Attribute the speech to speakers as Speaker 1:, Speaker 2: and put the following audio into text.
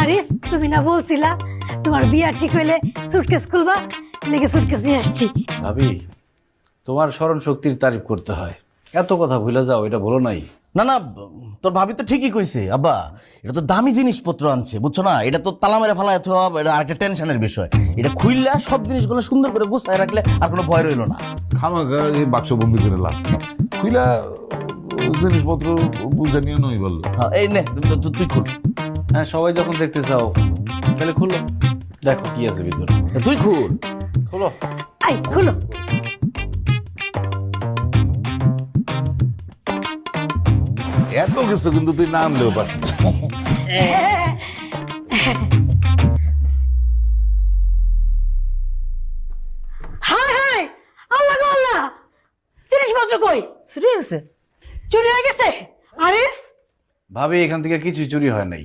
Speaker 1: আরে তুমি না বলছিলা তোমার বিয়া ঠিক হইলে সুটকেস খুলবা, লেগে সুটকেস নিয়ে আসছি।
Speaker 2: ভাবি, তোমার স্মরণ শক্তির তারিফ করতে হয়, এত কথা ভুলে যাও এটা বলো নাই।
Speaker 3: না না, তোর ভাবি তো ঠিকই কইছে আব্বা, এটা তো দামি জিনিসপত্র আনছে বুঝছো না, এটা তো তালা মেরে ফেলা এটা আরেকটা টেনশনের বিষয়। এটা খুললে সব জিনিসগুলো সুন্দর করে গুছায় রাখলে আর কোনো ভয় রইলো না।
Speaker 4: খামাখা এই বাক্স বন্দি করে লাভ খুইলা জিনিসপত্র বুঝে নিয়ে নই বললো।
Speaker 3: হ্যাঁ এই নে, তুই খুল।
Speaker 2: হ্যাঁ, সবাই যখন দেখতে চাও তাহলে খুলো, দেখো কি আছে ভিতরে।
Speaker 3: তুই খুল।
Speaker 2: খোলো।
Speaker 1: আই খুলো।
Speaker 4: এত কিছু কিন্তু তুই নাম লেও পারছিস।
Speaker 1: হায় হায়, আল্লাহ গো আল্লাহ, জিনিসপত্র কই?
Speaker 5: চুরি হয়ে গেছে?
Speaker 1: চুরি হয়ে গেছে? আরে
Speaker 2: ভাবি, এখান থেকে কিছু চুরি হয় নাই।